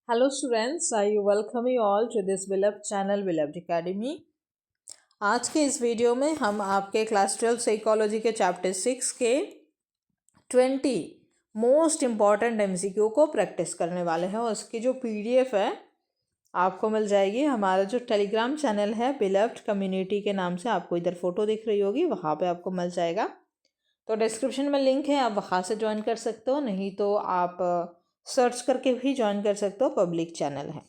Hello students, I welcome you all to this beloved channel Beloved Academy। आज के इस video में हम आपके क्लास 12 साइकोलॉजी के चैप्टर 6 के 20 मोस्ट इम्पॉर्टेंट MCQ को प्रैक्टिस करने वाले हैं और उसकी जो PDF है आपको मिल जाएगी। हमारा जो टेलीग्राम चैनल है बेलव्ड कम्युनिटी के नाम से, आपको इधर फोटो दिख रही होगी, वहाँ पे आपको मिल जाएगा। तो डिस्क्रिप्शन में लिंक है, आप वहाँ से ज्वाइन कर सकते हो, नहीं तो आप सर्च करके भी ज्वाइन कर सकते हो, पब्लिक चैनल है।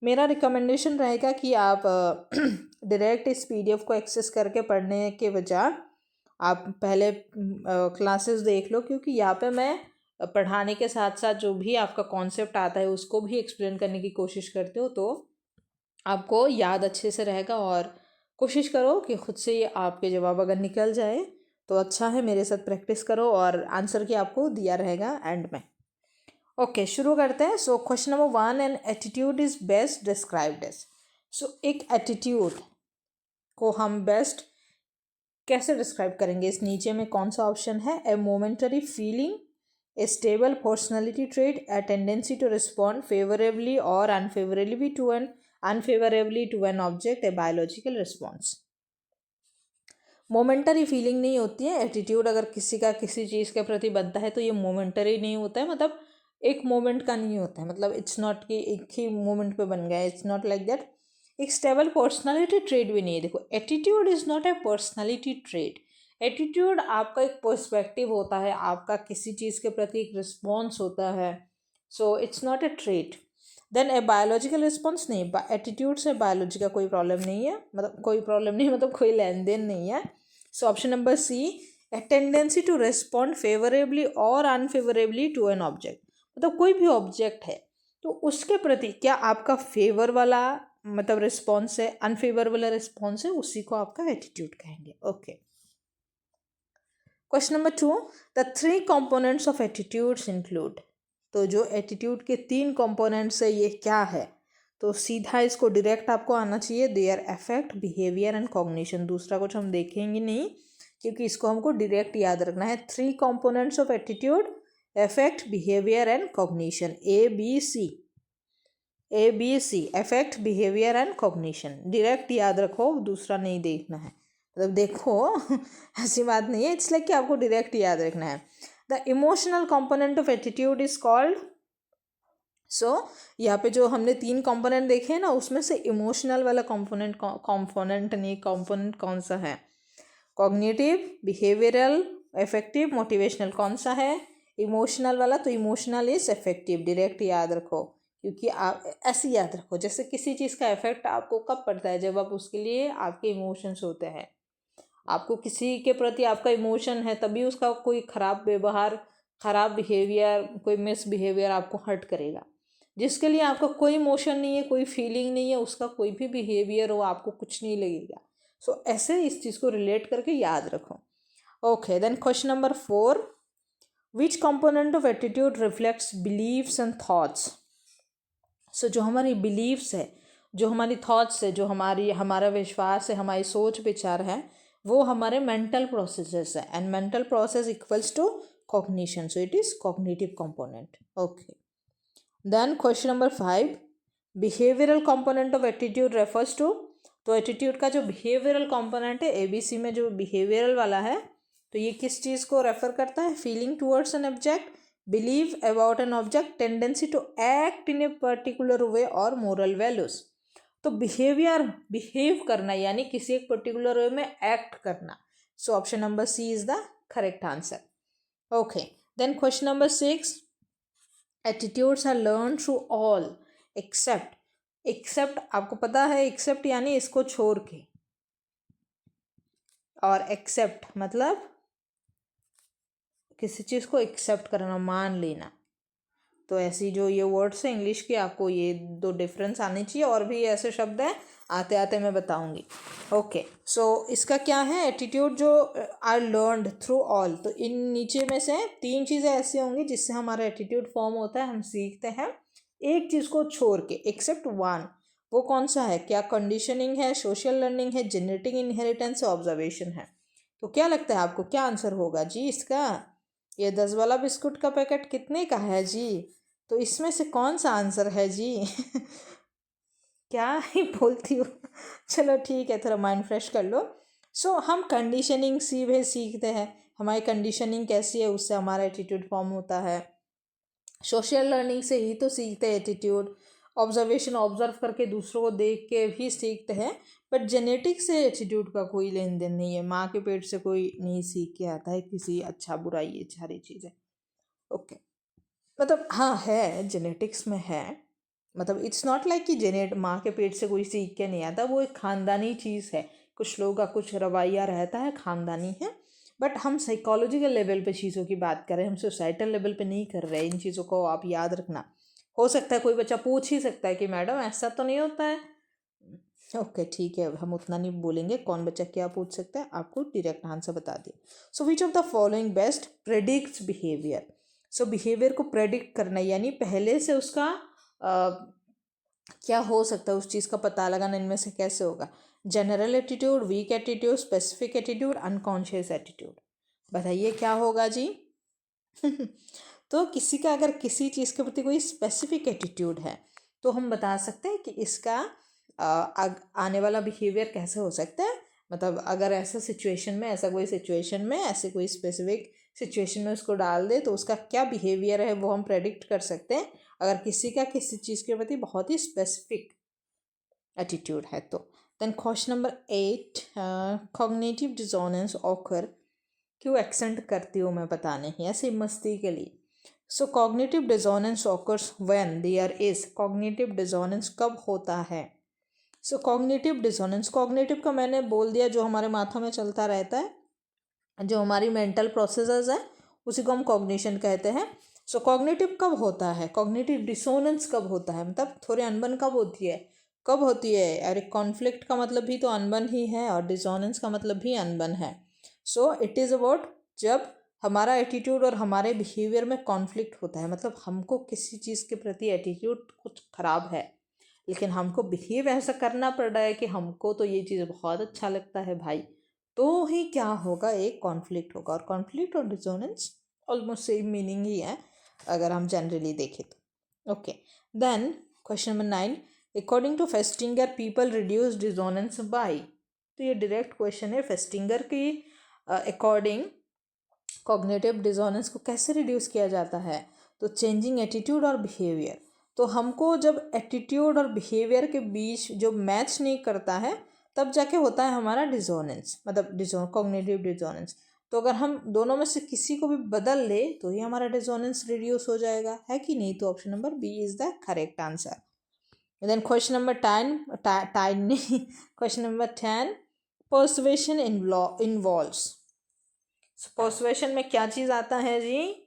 मेरा रिकमेंडेशन रहेगा कि आप डायरेक्ट इस PDF को एक्सेस करके पढ़ने के बजाय आप पहले क्लासेस देख लो, क्योंकि यहाँ पे मैं पढ़ाने के साथ साथ जो भी आपका कॉन्सेप्ट आता है उसको भी एक्सप्लेन करने की कोशिश करती हूँ, तो आपको याद अच्छे से रहेगा। और कोशिश करो कि खुद से ये आपके जवाब अगर निकल जाए तो अच्छा है, मेरे साथ प्रैक्टिस करो और आंसर की आपको दिया रहेगा एंड में। ओके, शुरू करते हैं। So question number 1, an attitude is best described as. So एक एटीट्यूड को हम बेस्ट कैसे डिस्क्राइब करेंगे, इस नीचे में कौन सा ऑप्शन है? A momentary feeling, a stable personality trait, a tendency to respond favourably और unfavourably to an object, a biological response. Momentary feeling नहीं होती है एटीट्यूड। अगर किसी का किसी चीज़ के प्रति बनता है तो ये मोमेंटरी नहीं होता है, मतलब एक मोमेंट का नहीं होता है, मतलब इट्स नॉट कि एक ही मोमेंट पे बन गया, इट्स नॉट लाइक दैट। एक स्टेबल पर्सनालिटी ट्रेट भी नहीं है। देखो, attitude is not a personality trait. Attitude आपका एक पर्सपेक्टिव होता है, आपका किसी चीज़ के प्रति एक रिस्पॉन्स होता है, so it's not a trait. Then a biological response, नहीं, एटीट्यूड से बायोलॉजी का कोई प्रॉब्लम नहीं है, मतलब कोई प्रॉब्लम नहीं, मतलब कोई लेन देन नहीं है। So option number C, a tendency to respond favourably और अनफेवरेबली टू एन ऑब्जेक्ट। मतलब कोई भी ऑब्जेक्ट है तो उसके प्रति क्या आपका फेवर वाला मतलब रिस्पॉन्स है, अनफेवर वाला रिस्पॉन्स है, उसी को आपका एटीट्यूड कहेंगे। Okay, question number 2, the 3 components of attitudes include. तो जो एटीट्यूड के 3 कंपोनेंट्स है ये क्या है? तो सीधा इसको डायरेक्ट आपको आना चाहिए, there affect, behaviour and cognition. दूसरा कुछ हम देखेंगे नहीं, क्योंकि इसको हमको डायरेक्ट याद रखना है। 3 components of attitude, affect, behaviour and cognition, A B C, affect, behaviour and cognition. Direct याद रखो, दूसरा नहीं देखना है। मतलब देखो ऐसी बात नहीं है, इट्स लाइक कि आपको डायरेक्ट याद रखना है। The emotional component of attitude is called. So यहाँ पे जो हमने 3 कंपोनेंट देखे हैं ना, उसमें से इमोशनल वाला कंपोनेंट कौन सा है? कॉग्निटिव, बिहेवियरल, इफेक्टिव, मोटिवेशनल, कौन सा है? इमोशनल वाला। तो इमोशनल इज इफेक्टिव, डायरेक्ट याद रखो, क्योंकि आप ऐसे याद रखो जैसे किसी चीज़ का इफेक्ट आपको कब पड़ता है, जब आप उसके लिए आपके इमोशंस होते हैं। आपको किसी के प्रति आपका इमोशन है तभी उसका कोई ख़राब व्यवहार, ख़राब बिहेवियर, कोई मिस बिहेवियर आपको हर्ट करेगा। जिसके लिए आपका कोई इमोशन नहीं है, कोई फीलिंग नहीं है, उसका कोई भी बिहेवियर हो आपको कुछ नहीं लगेगा। सो ऐसे इस चीज़ को रिलेट करके याद रखो। Okay, then question number 4, which component of attitude reflects beliefs and thoughts. So जो हमारी बिलीव्स है, जो हमारी थॉट्स है, जो हमारा विश्वास है, हमारी सोच विचार है, वो हमारे मेंटल प्रोसेसेस है, and mental process equals to cognition, so it is cognitive component. Okay, then question number 5, behavioural component of attitude refers to. तो एटीट्यूड का जो बिहेवियरल कंपोनेंट है, ABC में जो बिहेवियरल वाला है, तो ये किस चीज़ को रेफर करता है? Feeling towards an object, believe about an object, tendency to act in a particular way और मोरल वैल्यूज। तो बिहेव करना यानी किसी एक पर्टिकुलर वे में एक्ट करना। So option number C is the correct answer. Okay, then question number 6, attitudes are learn through all except. Except आपको पता है, एक्सेप्ट यानी इसको छोड़ के, और एक्सेप्ट मतलब किसी चीज़ को एक्सेप्ट करना, मान लेना। तो ऐसी जो ये वर्ड्स हैं इंग्लिश के, आपको ये 2 डिफरेंस आने चाहिए, और भी ऐसे शब्द हैं आते आते मैं बताऊंगी। ओके, सो इसका क्या है? एटीट्यूड जो आर लर्नड थ्रू ऑल, तो इन नीचे में से 3 चीज़ें ऐसी होंगी जिससे हमारा एटीट्यूड फॉर्म होता है, हम सीखते हैं एक चीज़ को छोड़ के, एक्सेप्ट 1। वो कौन सा है? क्या कंडीशनिंग है, सोशल लर्निंग है, जेनेटिक इनहेरिटेंस, ऑब्जर्वेशन है? तो क्या लगता है आपको, क्या आंसर होगा जी इसका? ये 10 वाला बिस्कुट का पैकेट कितने का है जी? तो इसमें से कौन सा आंसर है जी? क्या ही बोलती हो। चलो ठीक है, थोड़ा माइंड फ्रेश कर लो। हम कंडीशनिंग सीखते हैं, हमारी कंडीशनिंग कैसी है उससे हमारा एटीट्यूड फॉर्म होता है। सोशल लर्निंग से ही तो सीखते हैं एटीट्यूड। ऑब्जर्वेशन, ऑब्जर्व करके दूसरों को देख के भी सीखते हैं। बट जेनेटिक से एटीट्यूड का कोई लेन देन नहीं है। माँ के पेट से कोई नहीं सीख के आता है किसी अच्छा बुरा ये सारी चीज़ें। ओके, मतलब हाँ है, जेनेटिक्स में है। मतलब इट्स नॉट लाइक कि माँ के पेट से कोई सीख के नहीं आता, वो एक ख़ानदानी चीज़ है। कुछ लोगों का कुछ रवैया रहता है, ख़ानदानी है। बट हम साइकोलॉजिकल लेवल पे चीज़ों की बात कर रहे हैं, हम सोसाइटल लेवल पे नहीं कर रहे हैं। इन चीज़ों को आप याद रखना। हो सकता है कोई बच्चा पूछ ही सकता है कि मैडम ऐसा तो नहीं होता है। ओके ठीक है, हम उतना नहीं बोलेंगे कौन बच्चा क्या पूछ सकता है, आपको डायरेक्ट आंसर बता दिए। So which of the following best predicts behaviour. So behaviour को प्रेडिक्ट करना यानी पहले से उसका क्या हो सकता है उस चीज़ का पता लगाना, इनमें से कैसे होगा। General attitude, weak attitude, specific attitude, unconscious attitude. बताइए क्या होगा जी? तो किसी का अगर किसी चीज़ के प्रति कोई स्पेसिफिक एटीट्यूड है तो हम बता सकते हैं कि इसका आने वाला बिहेवियर कैसे हो सकता है। मतलब अगर ऐसा सिचुएशन में, ऐसा कोई सिचुएशन में, ऐसे कोई स्पेसिफिक सिचुएशन में उसको डाल दे तो उसका क्या बिहेवियर है वो हम प्रेडिक्ट कर सकते हैं, अगर किसी का किसी चीज़ के प्रति बहुत ही स्पेसिफिक एटीट्यूड है तो। Then question number 8, cognitive dissonance occur. क्यों एक्सेंट करती हूँ मैं पता नहीं, ऐसे मस्ती के लिए। So cognitive dissonance occurs when there is, cognitive dissonance कब होता है। सो कॉग्निटिव डिसोनेंस, कॉग्निटिव का मैंने बोल दिया जो हमारे माथा में चलता रहता है, जो हमारी मेंटल प्रोसेसेस है उसी को हम कॉग्निशन कहते हैं। सो कॉग्निटिव कब होता है, कॉग्निटिव डिसोनेंस कब होता है, मतलब थोड़े अनबन कब होती है, कब होती है। अरे कॉन्फ्लिक्ट का मतलब भी तो अनबन ही है और डिसोनेंस का मतलब भी अनबन है। सो इट इज़ अबाउट जब हमारा एटीट्यूड और हमारे बिहेवियर में कॉन्फ्लिक्ट होता है, मतलब हमको किसी चीज़ के प्रति एटीट्यूड कुछ ख़राब है लेकिन हमको बिहेव ऐसा करना पड़ रहा है कि हमको तो ये चीज़ बहुत अच्छा लगता है भाई, तो ही क्या होगा, एक कॉन्फ्लिक्ट होगा। और कॉन्फ्लिक्ट और डिसोनेंस ऑलमोस्ट सेम मीनिंग ही है अगर हम जनरली देखें तो। Okay, then question number 9, according to Festinger people reduce dissonance by. तो ये डायरेक्ट क्वेश्चन है, फेस्टिंगर की अकॉर्डिंग कॉग्निटिव डिसोनेंस को कैसे रिड्यूस किया जाता है, तो चेंजिंग एटीट्यूड और बिहेवियर। तो हमको जब एटीट्यूड और बिहेवियर के बीच जो मैच नहीं करता है तब जाके होता है हमारा डिसोनेंस, मतलब कॉग्निटिव डिसोनेंस। तो अगर हम दोनों में से किसी को भी बदल ले तो ही हमारा डिसोनेंस रिड्यूस हो जाएगा, है कि नहीं। तो option number B is the correct answer. Then question number 10 question number 10, persuasion involves. Persuasion में क्या चीज़ आता है जी।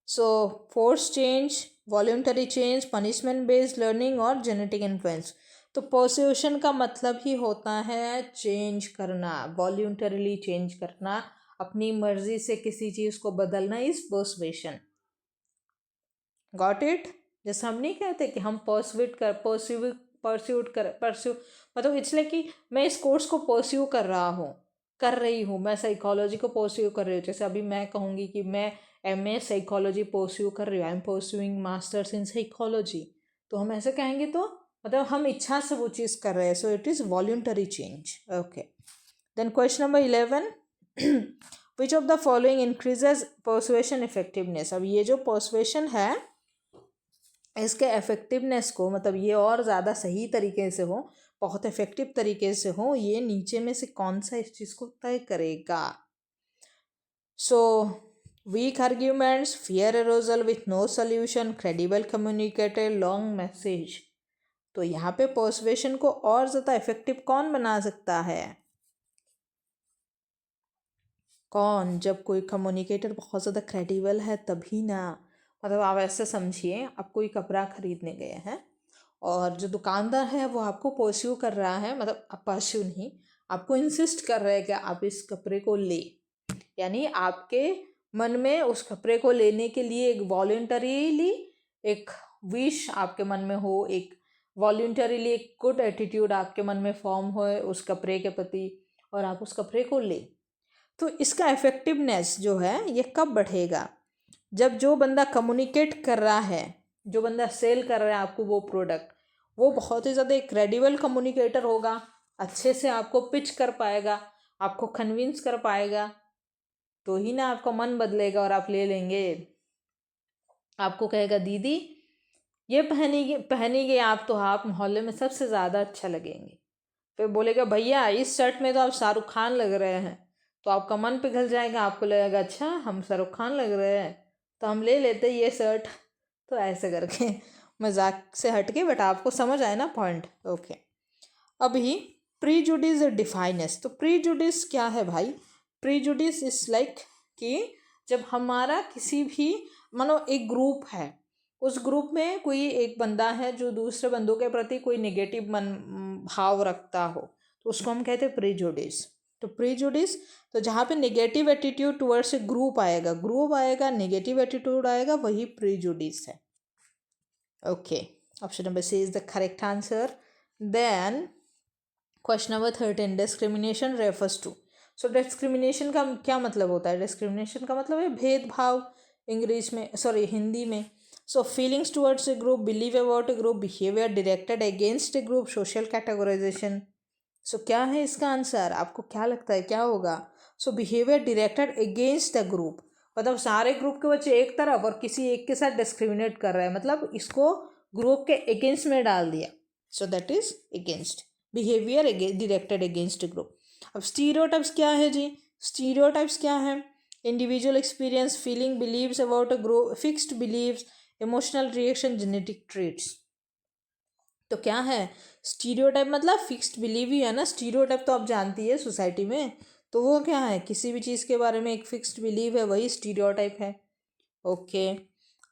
So force change, voluntary change, punishment based learning और जेनेटिक इन्फ्लुएंस। तो पर्सुएशन का मतलब ही होता है चेंज करना, वॉल्यूंटरीली चेंज करना, अपनी मर्जी से किसी चीज़ को बदलना इज पर्सुएशन। Got it. जैसे हम नहीं कहते कि हम परस्यू मतलब इसलिए कि मैं इस कोर्स को परस्यू कर रही हूँ, मैं साइकोलॉजी को परस्यू कर रही हूँ। जैसे अभी मैं कहूँगी कि मैं MA साइकोलॉजी परस्यू कर रही हूँ, I am pursuing masters in psychology, तो हम ऐसे कहेंगे तो मतलब हम इच्छा से वो चीज़ कर रहे हैं। So it is voluntary change. Okay, then question number 11, which of the following increases persuasion effectiveness. अब ये जो परसुएशन है इसके इफेक्टिवनेस को, मतलब ये और ज़्यादा सही तरीके से हो, बहुत इफेक्टिव तरीके से हो, ये नीचे में से कौन सा इस चीज़ को तय करेगा। So weak arguments, fear arousal with no solution, credible communicator, long message. तो यहाँ पे पर्सुएशन को और ज़्यादा इफेक्टिव कौन बना सकता है, कौन। जब कोई कम्युनिकेटर बहुत ज़्यादा क्रेडिबल है तभी ना। मतलब आप ऐसे समझिए, आप कोई कपड़ा खरीदने गए हैं और जो दुकानदार है वो आपको परस्यू कर रहा है, मतलब आप परस्यू नहीं, आपको इंसिस्ट कर रहा है कि आप इस कपड़े को ले, यानी आपके मन में उस कपड़े को लेने के लिए एक वॉलंटरीली एक विश आपके मन में हो, एक वॉलंटरीली एक गुड एटीट्यूड आपके मन में फॉर्म हो उस कपड़े के प्रति और आप उस कपड़े को ले। तो इसका इफेक्टिवनेस जो है ये कब बढ़ेगा, जब जो बंदा कम्युनिकेट कर रहा है, जो बंदा सेल कर रहा है आपको वो प्रोडक्ट, वो बहुत ही ज़्यादा क्रेडिबल कम्युनिकेटर होगा, अच्छे से आपको पिच कर पाएगा, आपको कन्विंस कर पाएगा, तो ही ना आपका मन बदलेगा और आप ले लेंगे। आपको कहेगा दीदी ये पहनेंगे आप तो आप मोहल्ले में सबसे ज़्यादा अच्छा लगेंगे। फिर बोलेगा भैया इस शर्ट में तो आप शाहरुख खान लग रहे हैं, तो आपका मन पिघल जाएगा, आपको लगेगा अच्छा हम शाहरुख खान लग रहे हैं तो हम ले लेते ये शर्ट। तो ऐसे करके मजाक से हटके, बट आपको समझ आए ना पॉइंट। ओके, अभी प्रीजुडिस डिफाइनेस। तो प्रीजुडिस क्या है भाई? प्रीजुडिस इज लाइक कि जब हमारा किसी भी, मानो एक ग्रुप है, उस ग्रुप में कोई एक बंदा है जो दूसरे बंदों के प्रति कोई नेगेटिव मन भाव रखता हो, तो उसको हम कहते हैं प्रीजुडिस। तो प्रीजुडिस, तो जहाँ पे negative attitude towards a group आएगा, नेगेटिव एटीट्यूड आएगा, वही प्रीजुडिस है। Okay, option number C is the correct answer. Then question number 13, discrimination refers to. So discrimination का क्या मतलब होता है? डिस्क्रिमिनेशन का मतलब है भेदभाव, इंग्लिश में, सॉरी हिंदी में। So feelings towards a group, believe about a group, behaviour directed against a group, social categorisation. So क्या है इसका आंसर? आपको क्या लगता है क्या होगा? So behaviour directed against the group, मतलब सारे ग्रुप के बच्चे एक तरफ और किसी एक के साथ डिस्क्रिमिनेट कर रहे हैं, मतलब इसको ग्रुप के अगेंस्ट में डाल दिया। So that is against, behaviour directed against group. अब स्टीरियोटाइप्स क्या है जी? स्टीरियोटाइप्स क्या है? Individual experience, feeling, believes about a group, fixed believes, emotional reaction, genetic traits. तो क्या है स्टीरियोटाइप? मतलब फिक्स्ड बिलीव ही है ना। स्टीरियोटाइप तो आप जानती है सोसाइटी में, तो वो क्या है? किसी भी चीज़ के बारे में एक फिक्स्ड बिलीव है, वही स्टीरियोटाइप है। ओके,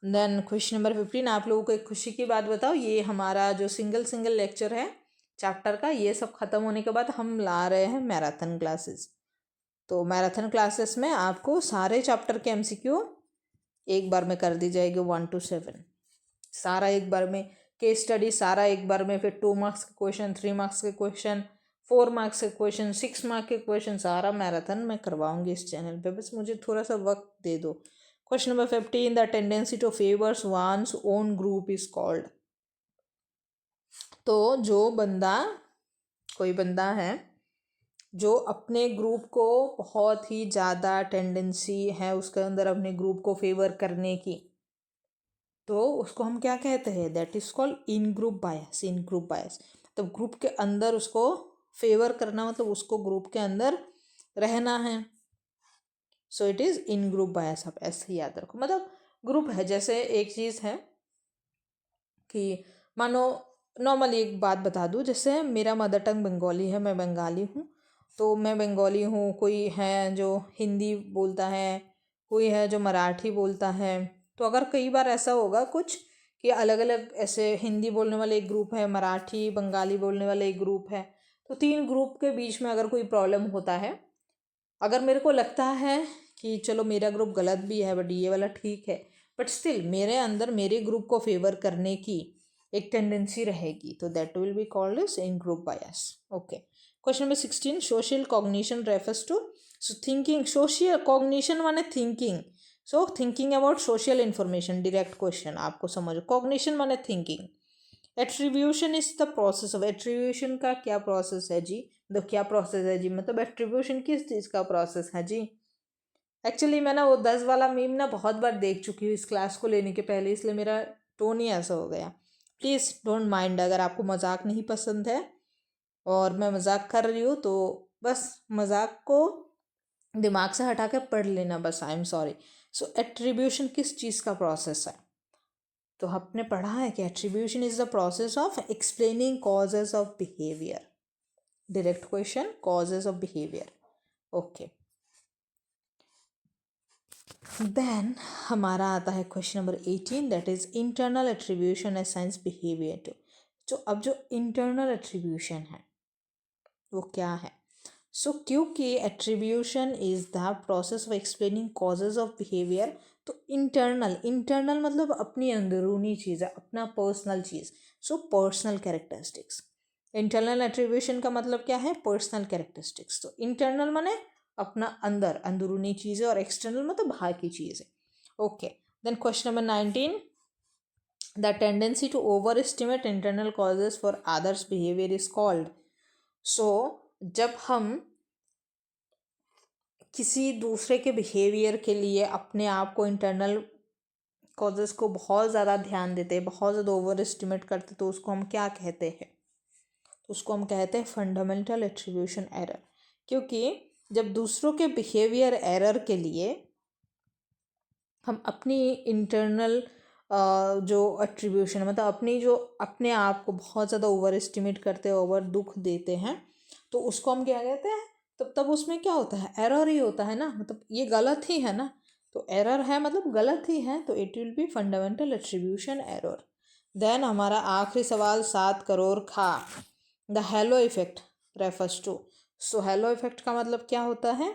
देन क्वेश्चन नंबर 15, आप लोगों को एक खुशी की बात बताओ, ये हमारा जो सिंगल लेक्चर है चैप्टर का, ये सब खत्म होने के बाद हम ला रहे हैं मैराथन क्लासेस। तो मैराथन क्लासेस में आपको सारे चैप्टर के एमसीक्यू एक बार में कर दी जाएगी, 1 to 7 सारा एक बार में, केस स्टडी सारा एक बार में, फिर 2 मार्क्स के क्वेश्चन, 3 मार्क्स के क्वेश्चन, 4 मार्क्स के क्वेश्चन, 6 मार्क्स के क्वेश्चन, सारा मैराथन मैं करवाऊंगी इस चैनल पे, बस मुझे थोड़ा सा वक्त दे दो। Question number 15, the tendency to favours one's own group is called. तो जो बंदा, कोई बंदा है जो अपने ग्रुप को बहुत ही ज़्यादा टेंडेंसी है उसके अंदर अपने ग्रुप को फेवर करने की, तो उसको हम क्या कहते हैं? That is called in group bias. In group bias तो ग्रुप के अंदर उसको फेवर करना, मतलब उसको ग्रुप के अंदर रहना है। So it is in group bias. आप ऐसे ही याद रखो, मतलब ग्रुप है, जैसे एक चीज़ है कि मानो नॉर्मली एक बात बता दूँ, जैसे मेरा मदर टंग बंगाली है, मैं बंगाली हूँ, तो मैं बंगाली हूँ, कोई है जो हिंदी बोलता है, कोई है जो मराठी बोलता है, तो अगर कई बार ऐसा होगा कुछ कि अलग अलग ऐसे हिंदी बोलने वाले एक ग्रुप है, मराठी बंगाली बोलने वाले एक ग्रुप है, तो 3 ग्रुप के बीच में अगर कोई प्रॉब्लम होता है, अगर मेरे को लगता है कि चलो मेरा ग्रुप गलत भी है बट ये वाला ठीक है, बट स्टिल मेरे अंदर मेरे ग्रुप को फेवर करने की एक टेंडेंसी रहेगी, तो that will be called as in group bias. Okay, question number 16, social cognition refers to. So thinking, social cognition माने thinking, so thinking about social information. Direct question आपको समझो, कॉग्निशन माने thinking. Attribution is the process of, attribution का क्या process है जी? तो क्या process है जी? मतलब एट्रीब्यूशन किस चीज़ का प्रोसेस है जी? एक्चुअली मैं ना वो 10 वाला मीम ना बहुत बार देख चुकी हूँ इस क्लास को लेने के पहले, इसलिए मेरा टोन ही ऐसा हो गया। प्लीज़ डोंट माइंड, अगर आपको मजाक नहीं पसंद है और मैं मजाक कर रही हूँ तो बस मजाक को दिमाग से हटा के पढ़ लेना बस। I am sorry. So attribution किस चीज़ का प्रोसेस है? तो आपने पढ़ा है कि attribution is the process of explaining causes of behaviour. Direct question, causes of behaviour. Okay, then हमारा आता है question number 18, that is internal attribution assigns behaviour to. जो अब जो इंटरनल एट्रीब्यूशन है वो क्या है? सो क्योंकि attribution is the process of explaining causes of behaviour, तो इंटरनल मतलब अपनी अंदरूनी चीज़ है, अपना पर्सनल चीज़। So personal characteristics. Internal attribution का मतलब क्या है? Personal characteristics. तो इंटरनल माने अपना अंदर, अंदरूनी चीज़ है, और एक्सटर्नल मतलब बाहर की चीज़ है। Okay, then question number 19, the tendency to overestimate internal causes for others behaviour is called. So जब हम किसी दूसरे के बिहेवियर के लिए अपने आप को इंटरनल कॉजेज़ को बहुत ज़्यादा ध्यान देते हैं, बहुत ज़्यादा ओवर एस्टिमेट करते, तो उसको हम क्या कहते हैं? तो उसको हम कहते हैं फंडामेंटल एट्रीब्यूशन एरर। क्योंकि जब दूसरों के बिहेवियर एरर के लिए हम अपनी इंटरनल जो एट्रीब्यूशन मतलब अपनी जो अपने आप को बहुत ज़्यादा ओवर एस्टिमेट करते हैं, ओवर दुख देते हैं, तो उसको हम क्या कहते हैं? तब उसमें क्या होता है? एरर ही होता है ना, मतलब ये गलत ही है ना, तो एरर है मतलब गलत ही है, तो it will be fundamental attribution error. Then हमारा आखिरी सवाल 7 करोड़ खा, the halo effect refers to. So halo effect का मतलब क्या होता है?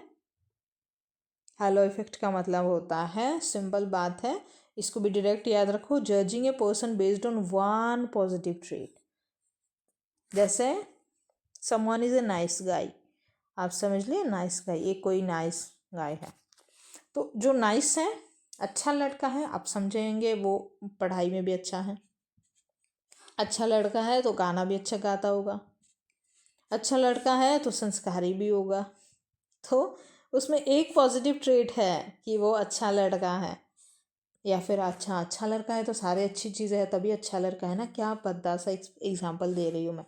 हेलो इफेक्ट का मतलब होता है, सिंपल बात है, इसको भी डायरेक्ट याद रखो, judging a person based on one positive trait. जैसे someone is a nice guy, आप समझ लिए नाइस गाय, ये कोई नाइस गाय है, तो जो नाइस है, अच्छा लड़का है, आप समझेंगे वो पढ़ाई में भी अच्छा है, अच्छा लड़का है तो गाना भी अच्छा गाता होगा, अच्छा लड़का है तो संस्कारी भी होगा, तो उसमें एक पॉजिटिव ट्रेट है कि वो अच्छा लड़का है, या फिर अच्छा लड़का है तो सारे अच्छी चीज़ें हैं तभी अच्छा लड़का है ना, क्या पता सा एग्जाम्पल दे रही हूँ मैं।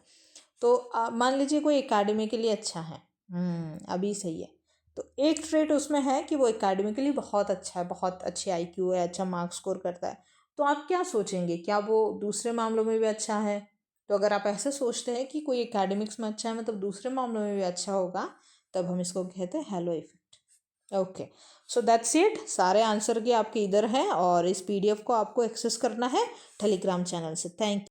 तो मान लीजिए कोई एकेडमिकली अच्छा है, अभी सही है, तो एक ट्रेट उसमें है कि वो एकेडमिकली बहुत अच्छा है, बहुत अच्छी IQ है, अच्छा मार्क्स स्कोर करता है, तो आप क्या सोचेंगे, क्या वो दूसरे मामलों में भी अच्छा है? तो अगर आप ऐसे सोचते हैं कि कोई एकेडमिक्स में अच्छा है मतलब दूसरे मामलों में भी अच्छा होगा, तब हम इसको कहते हैं hello effect. Okay, so that's it, सारे आंसर के आपके इधर हैं और इस PDF को आपको एक्सेस करना है टेलीग्राम चैनल से। थैंक